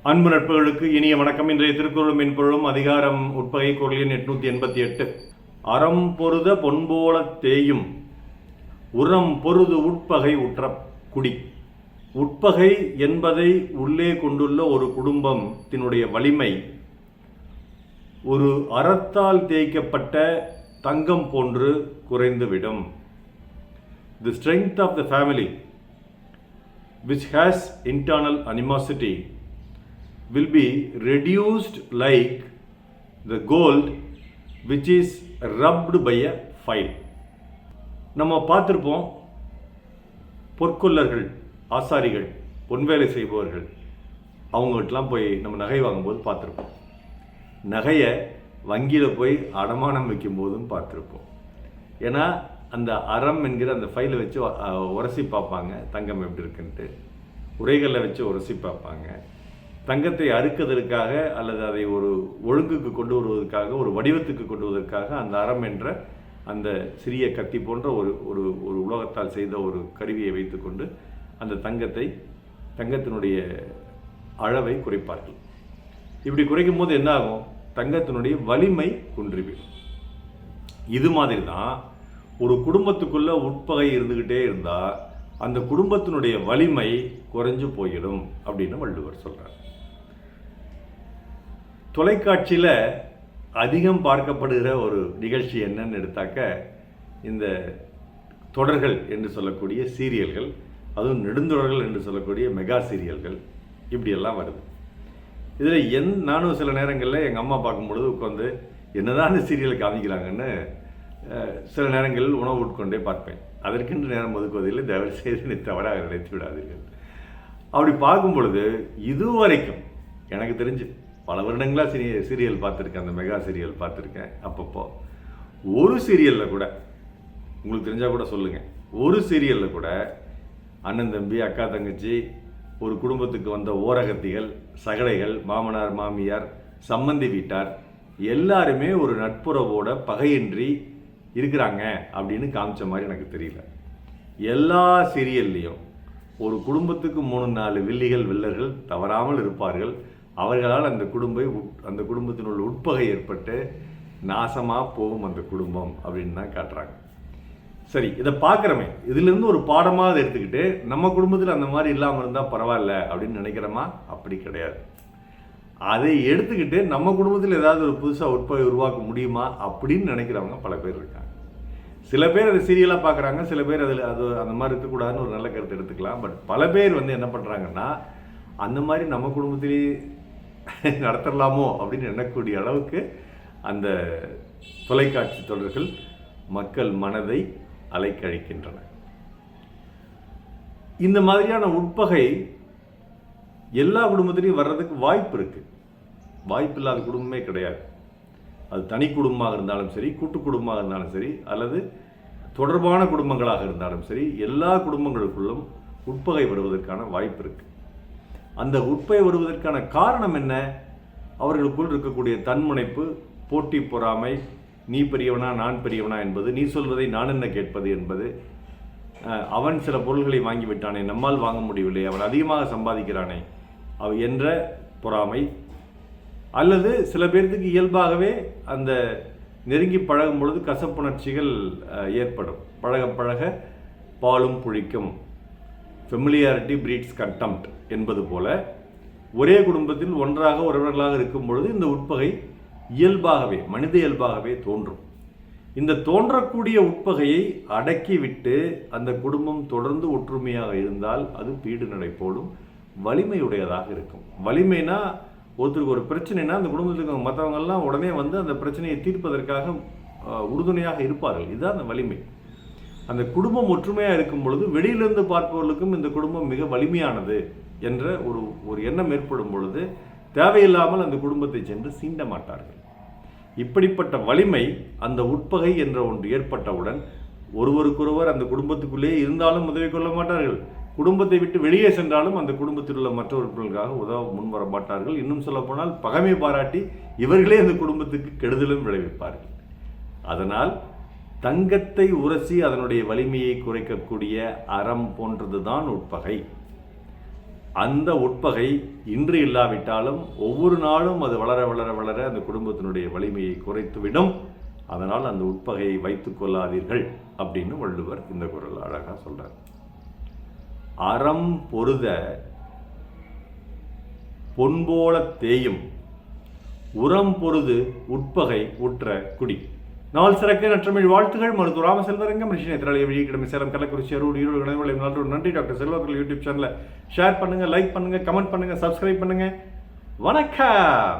அன்பு நட்புகளுக்கு இனிய வணக்கம். இன்றைய திருக்குறளும் மென்பொருளும் அதிகாரம் உட்பகை குறள் எண் 888. அறம் பொருத பொன்போலத் தேயும் உரம் பொருது உட்பகை உற்ற குடி. உட்பகை என்பதை உள்ளே கொண்டுள்ள ஒரு குடும்பத்தினுடைய வலிமை ஒரு அறத்தால் தேய்க்கப்பட்ட தங்கம் போன்று குறைந்துவிடும். The strength of the family which has internal animosity will be reduced like the gold which is rubbed by a file. நம்ம பார்த்திருப்போம், பொற்கொல்லர்கள், ஆசாரிகள், பொன்வேலை செய்பவர்கள், அவங்ககிட்டலாம் போய் நம்ம நகை வாங்கும்போது பார்த்துருப்போம். நகையை வங்கியில் போய் அடமானம் வைக்கும் போதும் பார்த்துருப்போம். ஏன்னா அந்த அறம் என்கிற அந்த ஃபைலை வச்சு உரசி பார்ப்பாங்க, தங்கம் எப்படி இருக்குன்ட்டு. உரைகளில் வச்சு உரசி பார்ப்பாங்க. தங்கத்தை அறுக்கிறதுக்காக அல்லது அதை ஒரு ஒழுங்குக்கு கொண்டு வருவதற்காக, ஒரு வடிவத்துக்கு கொண்டு வருவதற்காக அந்த அறம் என்ற அந்த சிறிய கத்தி போன்ற ஒரு ஒரு ஒரு உலோகத்தால் செய்த ஒரு கருவியை வைத்துக்கொண்டு அந்த தங்கத்தினுடைய அளவை குறைப்பார்கள். இப்படி குறைக்கும் போது என்ன ஆகும்? தங்கத்தினுடைய வலிமை குன்றிவிடும். இது மாதிரி தான் ஒரு குடும்பத்துக்குள்ள உட்பகை இருந்துக்கிட்டே இருந்தால் அந்த குடும்பத்தினுடைய வலிமை குறைஞ்சு போயிடும் அப்படின்னு வள்ளுவர் சொல்றார். தொலைக்காட்சியில் அதிகம் பார்க்கப்படுகிற ஒரு நிகழ்ச்சி என்னன்னு எடுத்தாக்க, இந்த தொடர்கள் என்று சொல்லக்கூடிய சீரியல்கள், அதுவும் நெடுந்தொடர்கள் என்று சொல்லக்கூடிய மெகா சீரியல்கள் இப்படியெல்லாம் வருது. இதில் நானும் சில நேரங்களில் எங்கள் அம்மா பார்க்கும்பொழுது உட்காந்து என்னதான் இந்த சீரியல் காமிக்கிறாங்கன்னு சில நேரங்களில் உணவு உட்கொண்டே பார்ப்பேன். அதற்கென்று நேரம் ஒதுக்குவதில்லை, தயவு செய்து தவறாக நினைத்து விடாதீர்கள். அப்படி பார்க்கும் பொழுது இதுவரைக்கும் எனக்கு தெரிஞ்சு பல வருடங்களாக சீரியல் பார்த்துருக்கேன், அந்த மெகா சீரியல் பார்த்துருக்கேன். அப்பப்போ ஒரு சீரியலில் கூட, உங்களுக்கு தெரிஞ்சால் கூட சொல்லுங்கள், ஒரு சீரியலில் கூட அண்ணன் தம்பி, அக்கா தங்கச்சி, ஒரு குடும்பத்துக்கு வந்த ஓரகத்திகள், சகடைகள், மாமனார் மாமியார், சம்பந்தி வீட்டார் எல்லாருமே ஒரு நட்புறவோட பகையின்றி இருக்கிறாங்க அப்படின்னு காமிச்ச மாதிரி எனக்கு தெரியல. எல்லா சீரியல்லையும் ஒரு குடும்பத்துக்கு 3-4 வில்லர்கள் தவறாமல் இருப்பார்கள். அவர்களால் அந்த குடும்பத்தினுள்ள உட்பகை ஏற்பட்டு நாசமாக போகும் அந்த குடும்பம் அப்படின்னு தான் காட்டுறாங்க. சரி, இதை பார்க்குறோமே, இதிலிருந்து ஒரு பாடமாக அதை எடுத்துக்கிட்டு நம்ம குடும்பத்தில் அந்த மாதிரி இல்லாமல் இருந்தால் பரவாயில்ல அப்படின்னு நினைக்கிறோமா? அப்படி கிடையாது. அதை எடுத்துக்கிட்டு நம்ம குடும்பத்தில் ஏதாவது ஒரு புதுசாக உட்பகை உருவாக்க முடியுமா அப்படின்னு நினைக்கிறவங்க பல பேர் இருக்காங்க. சில பேர் அதை சீரியலாக பார்க்குறாங்க, சில பேர் அந்த மாதிரி இருக்கக்கூடாதுன்னு ஒரு நல்ல கருத்து எடுத்துக்கலாம். பட் பல பேர் என்ன பண்ணுறாங்கன்னா, அந்த மாதிரி நம்ம குடும்பத்திலேயே நடத்தலாமோ அப்படின்னு எண்ணக்கூடிய அளவுக்கு அந்த தொலைக்காட்சி தொடர்கள் மக்கள் மனதை அலைக்கழிக்கின்றன. இந்த மாதிரியான உட்பகை எல்லா குடும்பத்திலையும் வர்றதுக்கு வாய்ப்பு இருக்கு. வாய்ப்பு இல்லாத குடும்பமே கிடையாது. அது தனி குடும்பமாக இருந்தாலும் சரி, கூட்டு குடும்பமாக இருந்தாலும் சரி, அல்லது தொடர்பான குடும்பங்களாக இருந்தாலும் சரி, எல்லா குடும்பங்களுக்குள்ளும் உட்பகை வருவதற்கான வாய்ப்பு இருக்கு. அந்த உட்பகை வருவதற்கான காரணம் என்ன? அவர்களுக்குள் இருக்கக்கூடிய தன்முனைப்பு, போட்டி பொறாமை, நீ பெரியவனா நான் பெரியவனா என்பது, நீ சொல்வதை நான் என்ன கேட்பது என்பது, அவன் சில பொருள்களை வாங்கிவிட்டானே நம்மால் வாங்க முடியவில்லை, அவன் அதிகமாக சம்பாதிக்கிறானே என்ற பொறாமை, அல்லது சில பேர்த்துக்கு இயல்பாகவே அந்த நெருங்கி பழகும் பொழுது கசப்புணர்ச்சிகள் ஏற்படும். பழக பழக பாலும் புளிக்கும், ஃபெமிலியாரிட்டி பிரீட்ஸ் கண்டெம்ட் என்பது போல ஒரே குடும்பத்தில் ஒன்றாக உறவினர்களாக இருக்கும் பொழுது இந்த உட்பகை இயல்பாகவே, மனித இயல்பாகவே தோன்றும். இந்த தோன்றக்கூடிய உட்பகையை அடக்கிவிட்டு அந்த குடும்பம் தொடர்ந்து ஒற்றுமையாக இருந்தால் அது பீடு நடை போடும் வலிமையுடையதாக இருக்கும். வலிமைனா, ஒருத்தருக்கு ஒரு பிரச்சனைனா அந்த குடும்பத்துக்கு மற்றவங்கெல்லாம் உடனே அந்த பிரச்சனையை தீர்ப்பதற்காக உறுதுணையாக இருப்பார்கள். இதுதான் அந்த வலிமை. அந்த குடும்பம் ஒற்றுமையாக இருக்கும் பொழுது வெளியிலிருந்து பார்ப்பவர்களுக்கும் இந்த குடும்பம் மிக வலிமையானது என்ற ஒரு எண்ணம் ஏற்படும் பொழுது தேவையில்லாமல் அந்த குடும்பத்தை சென்று சீண்ட மாட்டார்கள். இப்படிப்பட்ட வலிமை அந்த உட்பகை என்ற ஒன்று ஏற்பட்டவுடன் ஒருவருக்கொருவர் அந்த குடும்பத்துக்குள்ளே இருந்தாலும் உதவி கொள்ள மாட்டார்கள். குடும்பத்தை விட்டு வெளியே சென்றாலும் அந்த குடும்பத்தில் உள்ள மற்றவர்களுக்காக உதவ முன்வர மாட்டார்கள். இன்னும் சொல்ல போனால் பகைமை பாராட்டி இவர்களே அந்த குடும்பத்துக்கு கெடுதலும் விளைவிப்பார்கள். அதனால் தங்கத்தை உரசி அதனுடைய வலிமையை குறைக்கக்கூடிய அறம் போன்றதுதான் உட்பகை. அந்த உட்பகை இன்று இல்லாவிட்டாலும் ஒவ்வொரு நாளும் அது வளர வளர வளர அந்த குடும்பத்தினுடைய வலிமையை குறைத்துவிடும். அதனால் அந்த உட்பகையை வைத்துக் கொள்ளாதீர்கள் அப்படின்னு வள்ளுவர் இந்த குறள் அழகா சொல்றார். அறம் பொருத பொன்போல தேயும் உரம் பொருது உட்பகை உற்ற குடி. நாள் சிறக்க நற்றமிழ் வாழ்த்துகள். மருத்துவ ராமசெல்வரங்கம் ரிஷி நேத்திராலய விழிக்கிழமை சேலம் கள்ளக்குறிச்சி அரூர் ஈரோடு கணவர்கள் நன்றி. டாக்டர் செல்வர்கள் யூடியூப் சேனலை ஷேர் பண்ணுங்க, லைக் பண்ணுங்க, கமெண்ட் பண்ணுங்க, சப்ஸ்கிரைப் பண்ணுங்க. வணக்கம்.